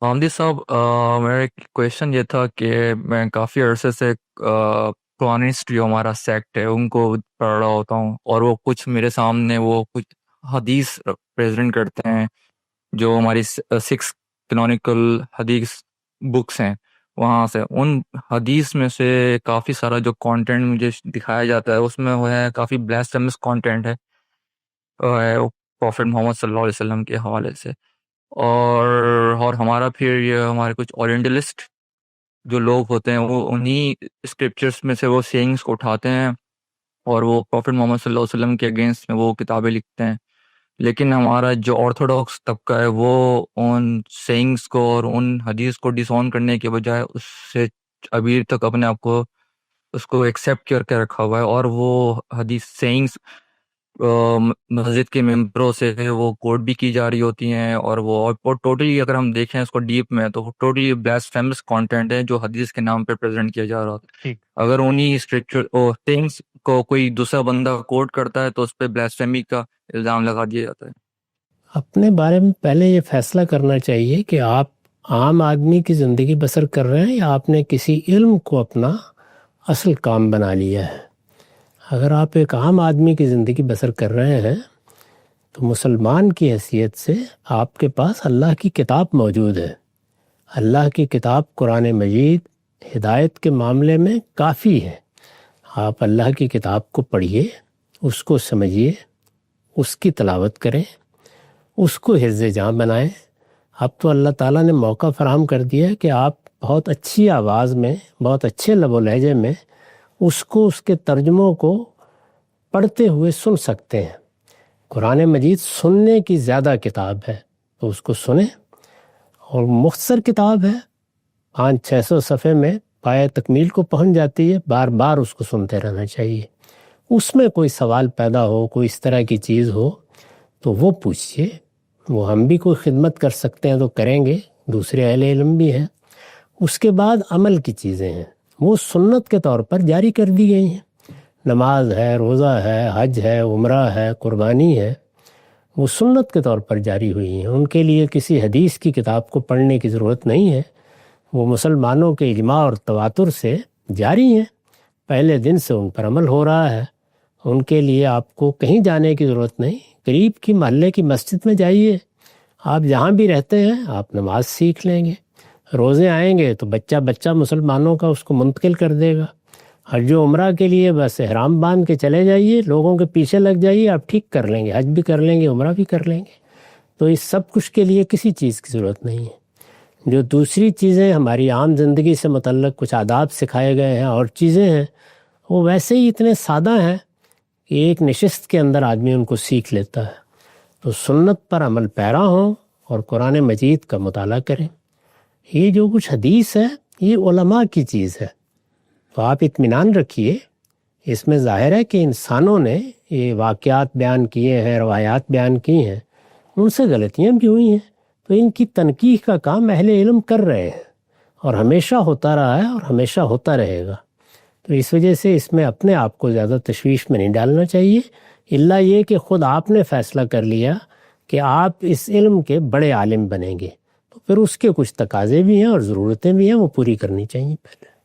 حامدی صاحب، میرا ایک کویشچن یہ تھا کہ میں کافی عرصے سے قرآنسٹ جو ہمارا سیکٹ ہے ان کو پڑھ رہا ہوتا ہوں، اور وہ کچھ میرے سامنے وہ کچھ حدیث پریزنٹ کرتے ہیں جو ہماری 6 کینونیکل حدیث بکس ہیں، وہاں سے ان حدیث میں سے کافی سارا جو کانٹینٹ مجھے دکھایا جاتا ہے اس میں وہ ہے کافی بلیسفیمس کانٹینٹ ہے پروفٹ محمد صلی اللہ علیہ وسلم کے حوالے سے، اور ہمارا پھر یہ ہمارے کچھ اورینٹلسٹ جو لوگ ہوتے ہیں وہ انہی اسکرپچرس میں سے وہ سینگس کو اٹھاتے ہیں اور وہ پروفٹ محمد صلی اللہ علیہ وسلم کے اگینسٹ میں وہ کتابیں لکھتے ہیں، لیکن ہمارا جو آرتھوڈاکس طبقہ ہے وہ ان سینگس کو اور ان حدیث کو ڈس آن کرنے کے بجائے اس سے ابھی تک اپنے آپ کو اس کو ایکسیپٹ کر کے رکھا ہوا ہے، اور وہ حدیث سینگس مسجد کے ممبروں سے وہ کوٹ بھی کی جا رہی ہوتی ہیں، اور وہ ٹوٹلی اگر ہم دیکھیں اس کو ڈیپ میں تو ٹوٹلی بلیسفیمس کانٹینٹ ہے جو حدیث کے نام پہ پریزنٹ کیا جا رہا ہوتا ہے۔ اگر انہی اسکرپچر تھنگس کو کوئی دوسرا بندہ کوٹ کرتا ہے تو اس پہ بلیسفیمی کا الزام لگا دیا جاتا ہے۔ اپنے بارے میں پہلے یہ فیصلہ کرنا چاہیے کہ آپ عام آدمی کی زندگی بسر کر رہے ہیں یا آپ نے کسی علم کو اپنا اصل کام بنا لیا ہے۔ اگر آپ ایک عام آدمی کی زندگی بسر کر رہے ہیں تو مسلمان کی حیثیت سے آپ کے پاس اللہ کی کتاب موجود ہے۔ اللہ کی کتاب قرآن مجید ہدایت کے معاملے میں کافی ہے۔ آپ اللہ کی کتاب کو پڑھیے، اس کو سمجھیے، اس کی تلاوت کریں، اس کو حفظ جاں بنائیں۔ اب تو اللہ تعالیٰ نے موقع فراہم کر دیا ہے کہ آپ بہت اچھی آواز میں، بہت اچھے لب و لہجے میں اس کو، اس کے ترجموں کو پڑھتے ہوئے سن سکتے ہیں۔ قرآن مجید سننے کی زیادہ کتاب ہے تو اس کو سنیں، اور مختصر کتاب ہے، 500-600 صفحے میں پایہ تکمیل کو پہنچ جاتی ہے، بار بار اس کو سنتے رہنا چاہیے۔ اس میں کوئی سوال پیدا ہو، کوئی اس طرح کی چیز ہو تو وہ پوچھیے، وہ ہم بھی کوئی خدمت کر سکتے ہیں تو کریں گے، دوسرے اہل علم بھی ہیں۔ اس کے بعد عمل کی چیزیں ہیں، وہ سنت کے طور پر جاری کر دی گئی ہیں۔ نماز ہے، روزہ ہے، حج ہے، عمرہ ہے، قربانی ہے، وہ سنت کے طور پر جاری ہوئی ہیں۔ ان کے لیے کسی حدیث کی کتاب کو پڑھنے کی ضرورت نہیں ہے، وہ مسلمانوں کے اجماع اور تواتر سے جاری ہیں، پہلے دن سے ان پر عمل ہو رہا ہے۔ ان کے لیے آپ کو کہیں جانے کی ضرورت نہیں، قریب کی محلے کی مسجد میں جائیے، آپ جہاں بھی رہتے ہیں آپ نماز سیکھ لیں گے۔ روزے آئیں گے تو بچہ مسلمانوں کا اس کو منتقل کر دے گا۔ حج و عمرہ کے لیے بس احرام باندھ کے چلے جائیے، لوگوں کے پیچھے لگ جائیے، آپ ٹھیک کر لیں گے، حج بھی کر لیں گے، عمرہ بھی کر لیں گے۔ تو اس سب کچھ کے لیے کسی چیز کی ضرورت نہیں ہے۔ جو دوسری چیزیں ہماری عام زندگی سے متعلق کچھ آداب سکھائے گئے ہیں اور چیزیں ہیں، وہ ویسے ہی اتنے سادہ ہیں کہ ایک نشست کے اندر آدمی ان کو سیکھ لیتا ہے۔ تو سنت پر عمل پیرا ہوں اور قرآن مجید کا مطالعہ کریں۔ یہ جو کچھ حدیث ہے یہ علماء کی چیز ہے، تو آپ اطمینان رکھیے، اس میں ظاہر ہے کہ انسانوں نے یہ واقعات بیان کیے ہیں، روایات بیان کی ہیں، ان سے غلطیاں بھی ہوئی ہیں، تو ان کی تنقیح کا کام اہل علم کر رہے ہیں، اور ہمیشہ ہوتا رہا ہے اور ہمیشہ ہوتا رہے گا۔ تو اس وجہ سے اس میں اپنے آپ کو زیادہ تشویش میں نہیں ڈالنا چاہیے، الا یہ کہ خود آپ نے فیصلہ کر لیا کہ آپ اس علم کے بڑے عالم بنیں گے، تو پھر اس کے کچھ تقاضے بھی ہیں اور ضرورتیں بھی ہیں، وہ پوری کرنی چاہیے پہلے۔